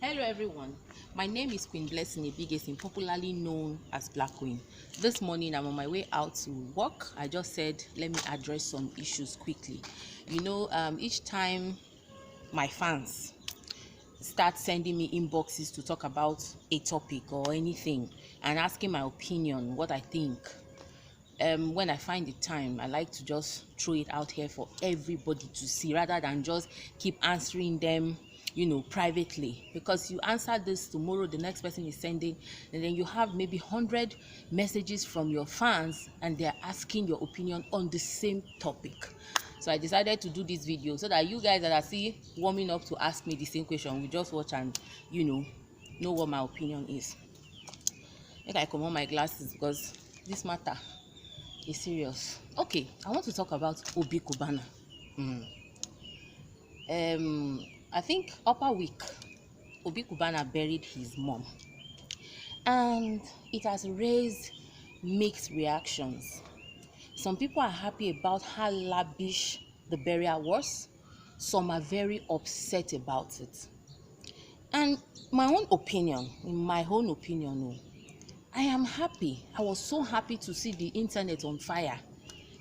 Hello everyone, my name is Queen Blessing Ibigesin, popularly known as Black Queen. This morning I'm on my way out to work. I just said let me address some issues quickly. Each time my fans start sending me inboxes to talk about a topic or anything and asking my opinion, what I think, when I find the time, I like to just throw it out here for everybody to see rather than just keep answering them, privately. Because you answer this tomorrow, the next person is sending, and then you have maybe 100 messages from your fans and they're asking your opinion on the same topic. So I decided to do this video so that you guys that are still warming up to ask me the same question, we just watch and know what my opinion is. Make I come on my glasses because this matter is serious. Okay, I want to talk about Obi Cubana. I think upper week, Obi Cubana buried his mom, and it has raised mixed reactions. Some people are happy about how lavish the burial was. Some are very upset about it. And in my own opinion, I am happy. I was so happy to see the internet on fire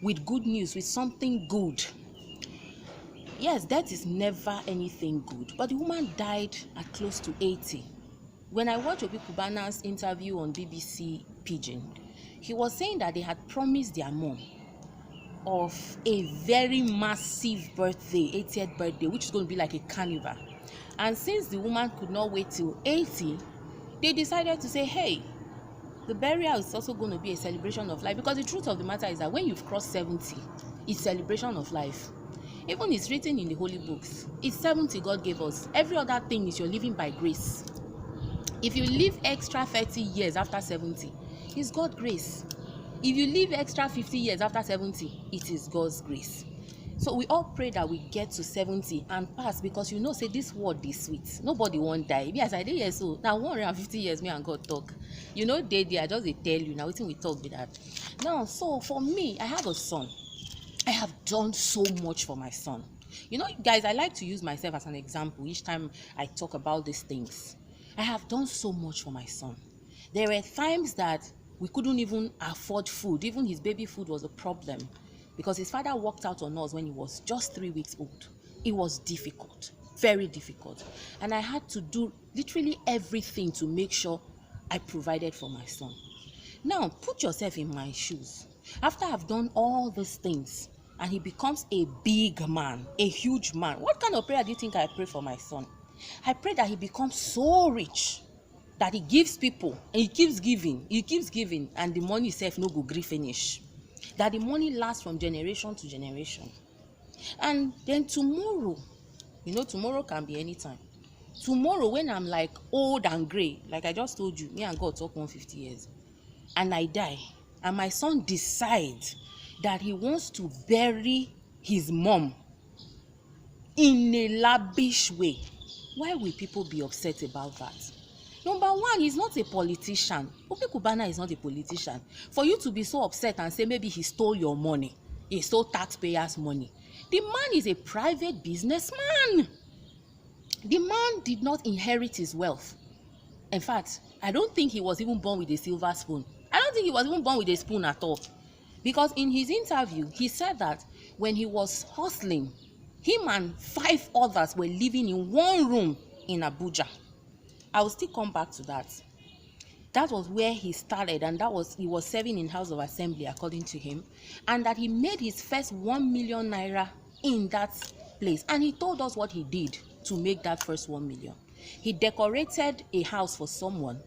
with good news, with something good. Yes, death is never anything good, but the woman died at close to 80. When I watched Obi Cubana's interview on BBC Pidgin, he was saying that they had promised their mom of a very massive birthday, 80th birthday, which is going to be like a carnival. And since the woman could not wait till 80, they decided to say, hey, the burial is also going to be a celebration of life, because the truth of the matter is that when you've crossed 70, it's celebration of life. Even it's written in the holy books. It's 70 God gave us. Every other thing is you're living by grace. If you live extra 30 years after 70, it's God's grace. If you live extra 50 years after 70, it is God's grace. So we all pray that we get to 70 and pass, because say this world is sweet. Nobody won't die. Yes, I did hear so. Now 150 years me and God talk. They are just they tell you now wetin we talk with that. Now, so for me, I have a son. I have done so much for my son. Guys, I like to use myself as an example each time I talk about these things. I have done so much for my son. There were times that we couldn't even afford food. Even his baby food was a problem because his father walked out on us when he was just 3 weeks old. It was difficult, very difficult. And I had to do literally everything to make sure I provided for my son. Now, put yourself in my shoes. After I've done all these things, and he becomes a big man, a huge man, what kind of prayer do you think I pray for my son? I pray that he becomes so rich that he gives people, and he keeps giving, and the money itself no go gree finish. That the money lasts from generation to generation. And then tomorrow, tomorrow can be anytime. Tomorrow, when I'm like old and gray, like I just told you, me and God talk 150 years, and I die, and my son decides that he wants to bury his mom in a lavish way, why will people be upset about that? Number one, he's not a politician. Obi Cubana is not a politician. For you to be so upset and say maybe he stole your money, he stole taxpayers' money. The man is a private businessman. The man did not inherit his wealth. In fact, I don't think he was even born with a silver spoon. I don't think he was even born with a spoon at all. Because in his interview, he said that when he was hustling, him and 5 others were living in one room in Abuja. I will still come back to that. That was where he started, and he was serving in House of Assembly, according to him, and that he made his first 1 million naira in that place. And he told us what he did to make that first 1 million. He decorated a house for someone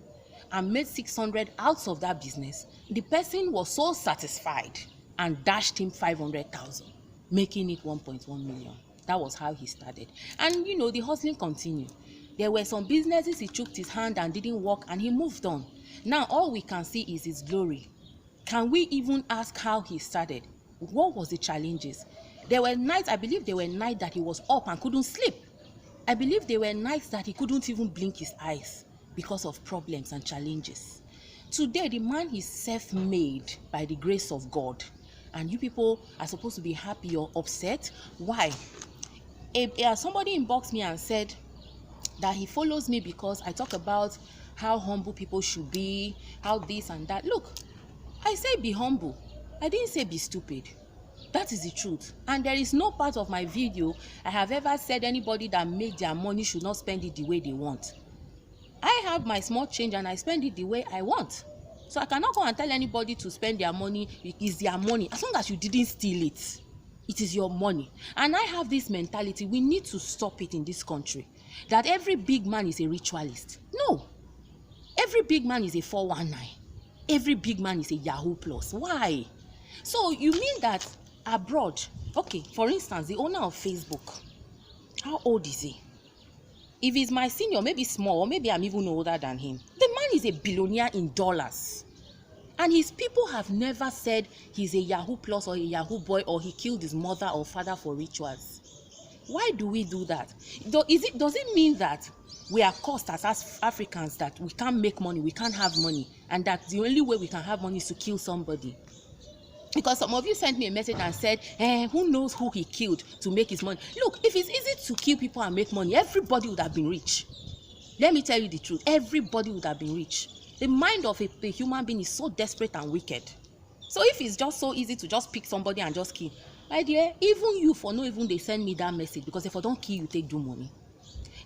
and made 600 out of that business. The person was so satisfied and dashed him 500,000, making it 1.1 million. That was how he started. And the hustling continued. There were some businesses he choked his hand and didn't work, and he moved on. Now all we can see is his glory. Can we even ask how he started? What was the challenges? There were nights, I believe there were nights that he was up and couldn't sleep. I believe there were nights that he couldn't even blink his eyes because of problems and challenges. Today, the man is self-made by the grace of God. And you people are supposed to be happy or upset. Why? Somebody inboxed me and said, that he follows me because I talk about how humble people should be, how this and that. Look, I say be humble. I didn't say be stupid. That is the truth. And there is no part of my video I have ever said anybody that made their money should not spend it the way they want. I have my small change and I spend it the way I want. So I cannot go and tell anybody to spend their money. It is their money. As long as you didn't steal it, it is your money. And I have this mentality, we need to stop it in this country, that every big man is a ritualist. No. Every big man is a 419. Every big man is a Yahoo Plus. Why? So you mean that abroad, okay, for instance, the owner of Facebook, how old is he? If he's my senior, maybe small, or maybe I'm even older than him. The man is a billionaire in dollars. And his people have never said he's a Yahoo Plus or a Yahoo boy or he killed his mother or father for rituals. Why do we do that? Does it mean that we are cursed as Africans, that we can't make money, we can't have money, and that the only way we can have money is to kill somebody? Because some of you sent me a message and said, who knows who he killed to make his money? Look, if it's easy to kill people and make money, everybody would have been rich. Let me tell you the truth. Everybody would have been rich. The mind of a human being is so desperate and wicked. So if it's just so easy to just pick somebody and just kill, my dear, even you, for no even they send me that message, because if I don't kill you, take do money.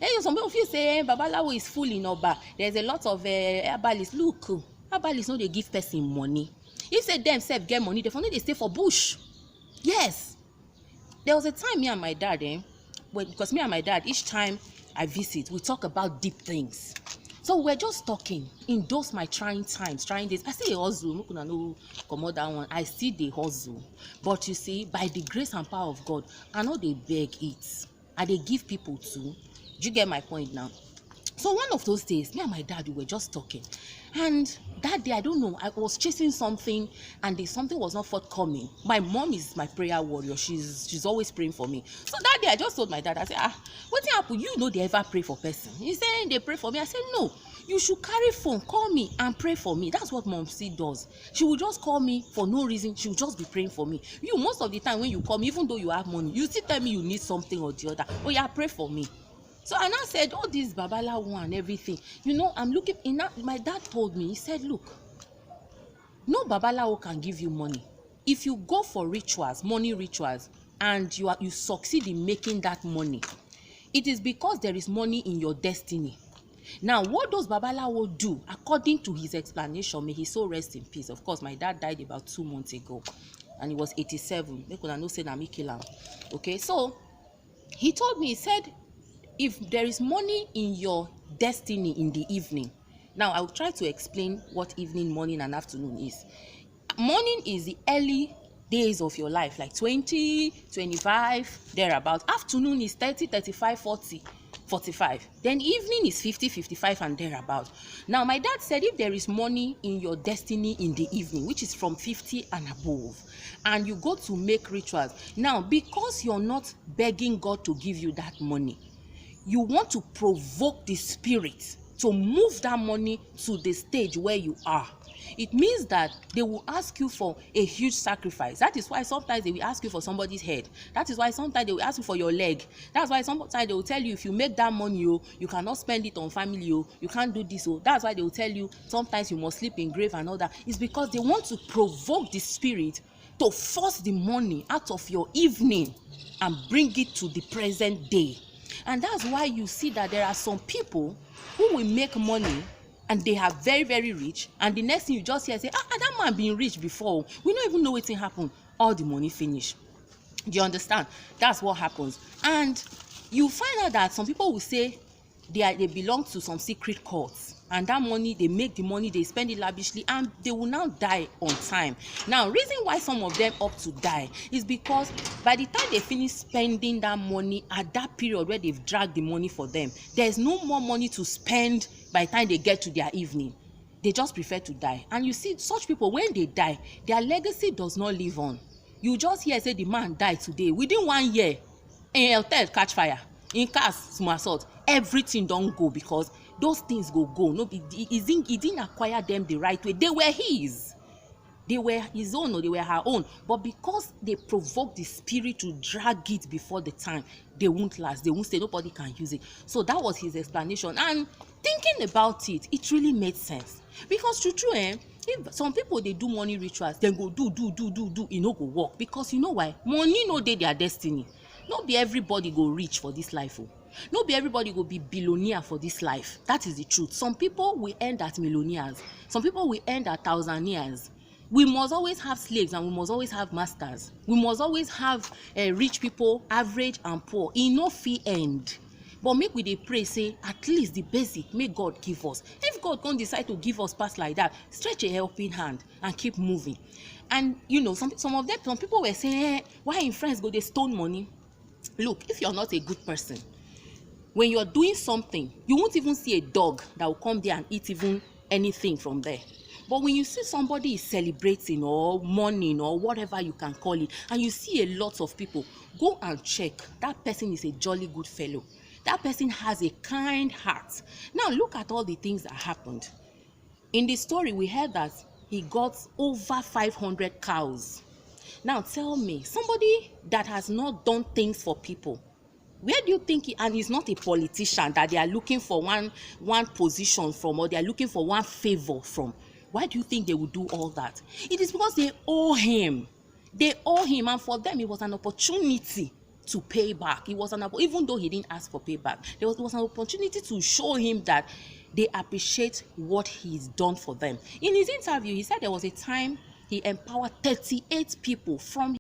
And some of you say, Babalawo is full in Oba. There's a lot of herbalists. Look, herbalists know they give person money. If they themselves get money, they stay for bush. Yes. There was a time me and my dad, because me and my dad, each time I visit, we talk about deep things. So we're just talking in those my trying times, trying this. I say a hustle, no come out that one. I see the hustle. But you see, by the grace and power of God, I know they beg it. And they give people too. Do you get my point now? So one of those days, me and my dad, we were just talking. And that day, I don't know, I was chasing something and something was not forthcoming. My mom is my prayer warrior. She's always praying for me. So that day, I just told my dad, I said, what happened? You know they ever pray for person. He said, they pray for me. I said, no, you should carry phone, call me and pray for me. That's what Mom C does. She will just call me for no reason. She will just be praying for me. You, most of the time when you call me, even though you have money, you still tell me you need something or the other. Oh yeah, pray for me. So I now said, all this Babalawo and everything, you know, I'm looking, my dad told me, he said, look, no Babalawo can give you money. If you go for rituals, money rituals, and you succeed in making that money, it is because there is money in your destiny. Now, what does Babalawo do, according to his explanation, may he so rest in peace. Of course, my dad died about 2 months ago, and he was 87. Okay, so he told me, he said, if there is money in your destiny in the evening. Now, I will try to explain what evening, morning, and afternoon is. Morning is the early days of your life, like 20, 25, thereabout. Afternoon is 30, 35, 40, 45. Then evening is 50, 55, and thereabout. Now, my dad said if there is money in your destiny in the evening, which is from 50 and above, and you go to make rituals. Now, because you're not begging God to give you that money, you want to provoke the spirit to move that money to the stage where you are. It means that they will ask you for a huge sacrifice. That is why sometimes they will ask you for somebody's head. That is why sometimes they will ask you for your leg. That's why sometimes they will tell you, if you make that money, you cannot spend it on family, you can't do this. That's why they will tell you sometimes you must sleep in grave and all that. It's because they want to provoke the spirit to force the money out of your evening and bring it to the present day. And that's why you see that there are some people who will make money and they are very, very rich. And the next thing you just hear say, that man been rich before. We don't even know what happened. All the money finish. Do you understand? That's what happens. And you find out that some people will say they belong to some secret cults. And that money, they make the money, they spend it lavishly, and they will now die on time. Now, reason why some of them opt to die is because by the time they finish spending that money at that period where they've dragged the money for them, there's no more money to spend by the time they get to their evening. They just prefer to die. And you see, such people, when they die, their legacy does not live on. You just hear say the man died today. Within 1 year, in hotel catch fire, in cars, small assault, everything don't go because those things go. No, he didn't acquire them the right way. They were his. They were his own or they were her own, but because they provoked the spirit to drag it before the time, they won't last, they won't stay, nobody can use it. So that was his explanation. And thinking about it, it really made sense. Because true, if some people they do money rituals, then go do, it no go work. Because you know why? Money no dey their destiny. No be everybody go rich for this life. Oh. No be everybody go be billionaire for this life. That is the truth. Some people will end as millionaires. Some people will end as thousandaires. We must always have slaves and we must always have masters. We must always have rich people, average and poor. E no fit end. But make we dey pray say at least the basic make God give us. If God can't decide to give us pass like that, stretch a helping hand and keep moving. And you know, some people were saying, why in friends go they stone money? Look, if you're not a good person, when you're doing something, you won't even see a dog that will come there and eat even anything from there. But when you see somebody is celebrating or mourning or whatever you can call it, and you see a lot of people, go and check. That person is a jolly good fellow. That person has a kind heart. Now look at all the things that happened. In the story, we heard that he got over 500 cows. Now tell me, somebody that has not done things for people, where do you think and he's not a politician that they are looking for one position from, or they are looking for one favor from, why do you think they would do all that? It is because they owe him. They owe him, and for them it was an opportunity to pay back. It was even though he didn't ask for payback, it was an opportunity to show him that they appreciate what he's done for them. In his interview, he said there was a time he empowered 38 people from